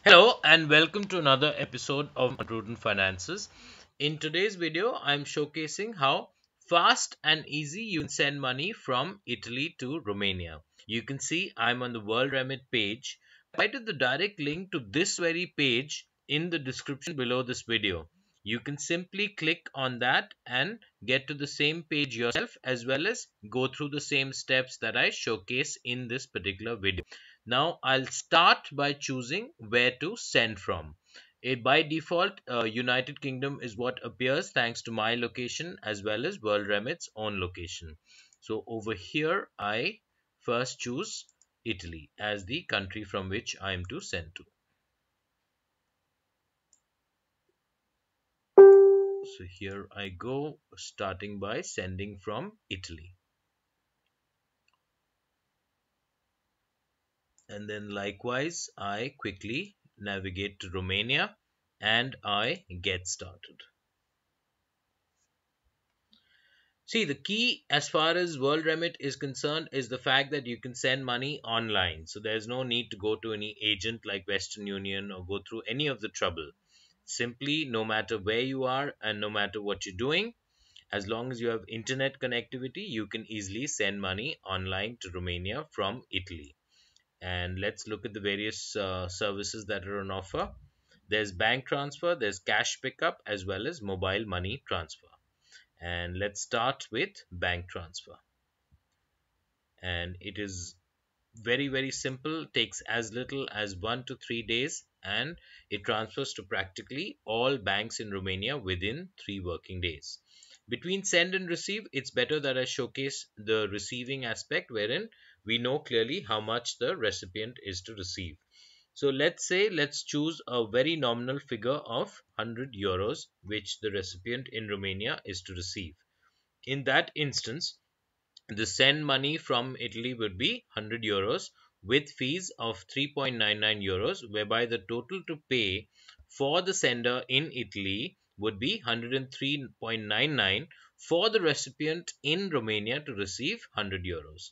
Hello and welcome to another episode of Prudent Finances. In today's video, I'm showcasing how fast and easy you can send money from Italy to Romania. You can see I'm on the WorldRemit page. I provided the direct link to this very page in the description below this video. You can simply click on that and get to the same page yourself as well as go through the same steps that I showcase in this particular video. Now I'll start by choosing where to send from. By default, United Kingdom is what appears thanks to my location as well as WorldRemit's own location. So over here, I first choose Italy as the country from which I am to send to. So here I go, starting by sending from Italy. And then likewise, I quickly navigate to Romania and I get started. See, the key as far as WorldRemit is concerned is the fact that you can send money online. So there's no need to go to any agent like Western Union or go through any of the trouble. Simply, no matter where you are and no matter what you're doing, as long as you have internet connectivity, you can easily send money online to Romania from Italy. And let's look at the various services that are on offer. There's bank transfer, there's cash pickup, as well as mobile money transfer. And let's start with bank transfer. And it is very simple, takes as little as 1 to 3 days, and it transfers to practically all banks in Romania within 3 working days. Between send and receive, it's better that I showcase the receiving aspect, wherein we know clearly how much the recipient is to receive. So let's choose a very nominal figure of 100 euros, which the recipient in Romania is to receive. In that instance, the send money from Italy would be 100 euros with fees of 3.99 euros, whereby the total to pay for the sender in Italy would be 103.99 for the recipient in Romania to receive 100 euros.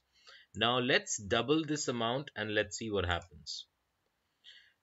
Now let's double this amount and let's see what happens.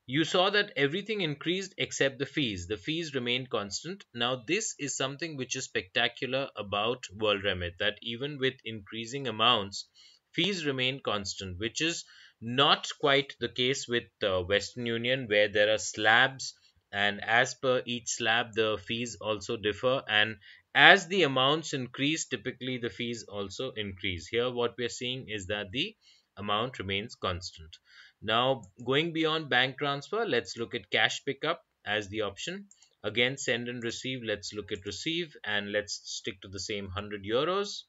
You saw that everything increased except the fees. The fees remained constant. Now, this is something which is spectacular about WorldRemit, that even with increasing amounts, fees remain constant, which is not quite the case with Western Union, where there are slabs, and as per each slab, the fees also differ. And as the amounts increase, typically the fees also increase. Here, what we are seeing is that the amount remains constant. Now, going beyond bank transfer, let's look at cash pickup as the option. Again, send and receive. Let's look at receive and let's stick to the same 100 euros.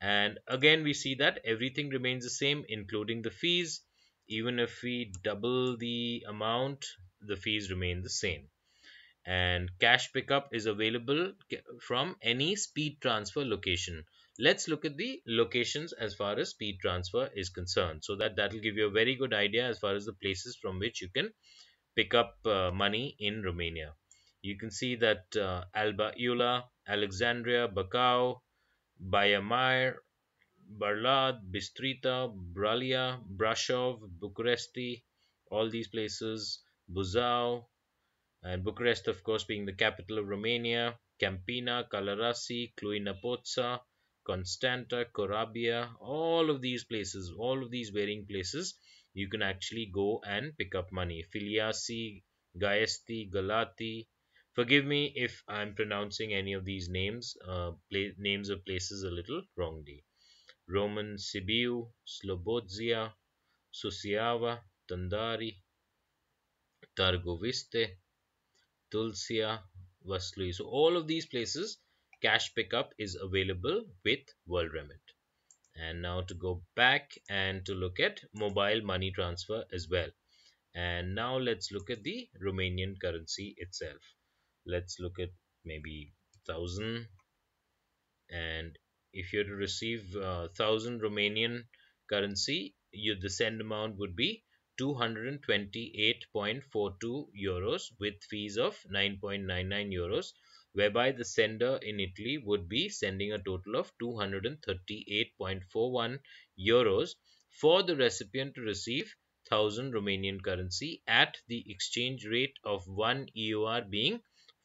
And again, we see that everything remains the same, including the fees. Even if we double the amount, the fees remain the same. And cash pickup is available from any speed transfer location. Let's look at the locations as far as speed transfer is concerned, so that will give you a very good idea as far as the places from which you can pick up money in Romania. You can see that Alba Iula, Alexandria, Bacau, Baia Mare, Barlad, Bistrita, Brăila, Brasov, Bucuresti, all these places, Buzău, and Bucharest, of course, being the capital of Romania, Campina, Calarasi, Cluj Napoca, Constanta, Corabia, all of these places, all of these varying places, you can actually go and pick up money. Filiasi, Gaesti, Galati. Forgive me if I'm pronouncing any of these names, names of places a little wrongly. Roman, Sibiu, Slobozia, Suceava, Tandari, Targoviste, Tulsia, Vaslui. So all of these places, cash pickup is available with WorldRemit. And now to go back and to look at mobile money transfer as well. And now let's look at the Romanian currency itself. Let's look at maybe 1,000. And if you're to receive 1,000 Romanian currency, the send amount would be 228.42 euros with fees of 9.99 euros, whereby the sender in Italy would be sending a total of 238.41 euros for the recipient to receive 1000 Romanian currency at the exchange rate of 1 EOR being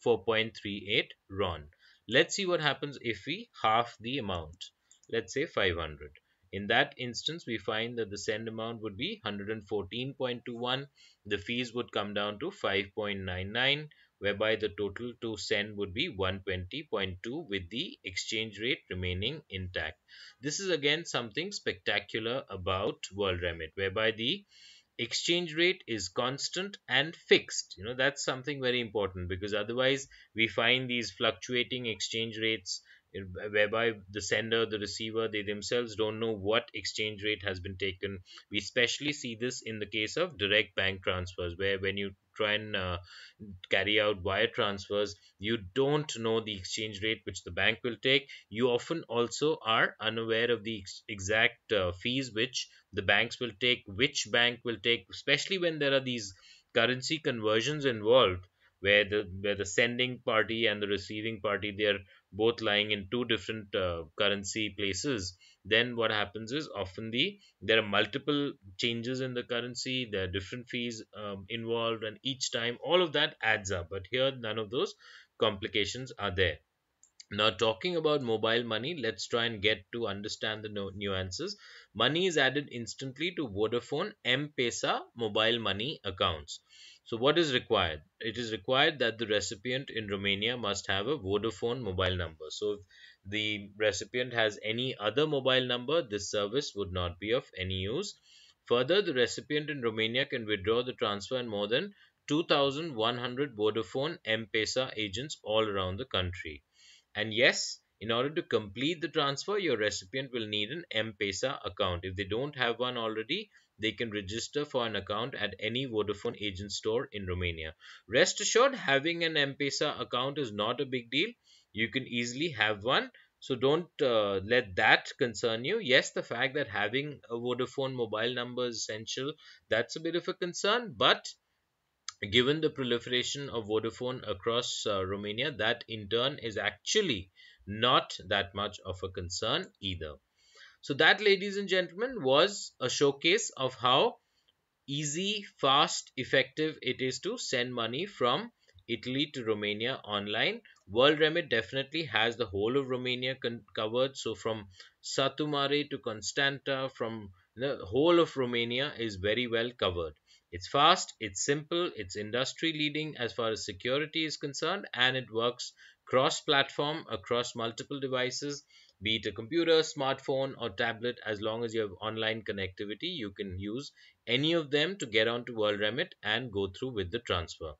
4.38 RON. Let's see what happens if we half the amount. Let's say 500. In that instance, we find that the send amount would be 114.21. The fees would come down to 5.99, whereby the total to send would be 120.2 with the exchange rate remaining intact. This is again something spectacular about WorldRemit, whereby the exchange rate is constant and fixed. That's something very important, because otherwise we find these fluctuating exchange rates, whereby the sender, the receiver, they themselves don't know what exchange rate has been taken. We especially see this in the case of direct bank transfers, where when you try and carry out wire transfers, you don't know the exchange rate which the bank will take. You often also are unaware of the exact fees which the banks will take, which bank will take, especially when there are these currency conversions involved, where the sending party and the receiving party, they are both lying in two different currency places. Then what happens is often there are multiple changes in the currency, there are different fees involved, and each time all of that adds up. But here none of those complications are there. Now, talking about mobile money, let's try and get to understand the nuances. Money is added instantly to Vodafone M-Pesa mobile money accounts. So what is required? It is required that the recipient in Romania must have a Vodafone mobile number. So if the recipient has any other mobile number, this service would not be of any use. Further, the recipient in Romania can withdraw the transfer in more than 2,100 Vodafone M-Pesa agents all around the country. And yes, in order to complete the transfer, your recipient will need an M-Pesa account. If they don't have one already, they can register for an account at any Vodafone agent store in Romania. Rest assured, having an M-Pesa account is not a big deal. You can easily have one. So don't let that concern you. Yes, the fact that having a Vodafone mobile number is essential, that's a bit of a concern. But given the proliferation of Vodafone across Romania, that in turn is actually not that much of a concern either. So that, ladies and gentlemen, was a showcase of how easy, fast, effective it is to send money from Italy to Romania online. WorldRemit definitely has the whole of Romania covered. So from Satu Mare to Constanta, from the whole of Romania is very well covered. It's fast, it's simple, it's industry leading as far as security is concerned, and it works cross-platform across multiple devices, be it a computer, smartphone, or tablet. As long as you have online connectivity, you can use any of them to get onto WorldRemit and go through with the transfer.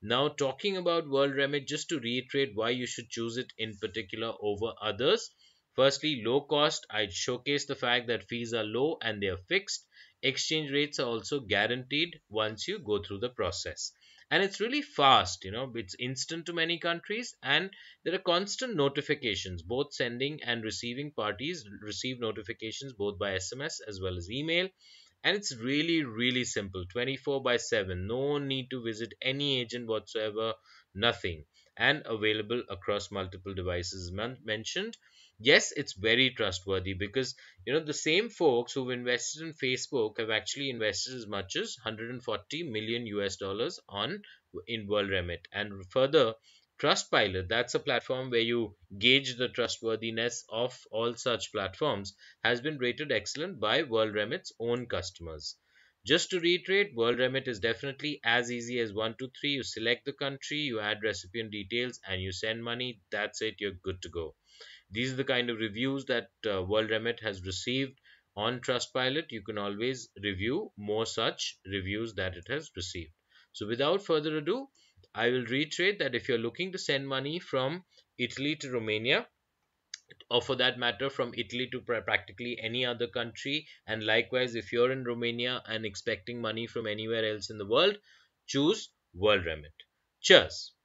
Now, talking about WorldRemit, just to reiterate why you should choose it in particular over others. Firstly, low cost. I showcase the fact that fees are low and they are fixed. Exchange rates are also guaranteed once you go through the process. And it's really fast, it's instant to many countries, and there are constant notifications. Both sending and receiving parties receive notifications both by SMS as well as email. And it's really, really simple, 24/7. No need to visit any agent whatsoever, nothing. And available across multiple devices mentioned. Yes, it's very trustworthy, because the same folks who've invested in Facebook have actually invested as much as 140 million US dollars in WorldRemit. And further, Trustpilot, that's a platform where you gauge the trustworthiness of all such platforms, has been rated excellent by WorldRemit's own customers. Just to reiterate, WorldRemit is definitely as easy as 1, 2, 3. You select the country, you add recipient details, and you send money. That's it, you're good to go. These are the kind of reviews that WorldRemit has received on Trustpilot. You can always review more such reviews that it has received. So without further ado, I will reiterate that if you're looking to send money from Italy to Romania, or for that matter from Italy to practically any other country, and likewise if you're in Romania and expecting money from anywhere else in the world, choose WorldRemit. Cheers!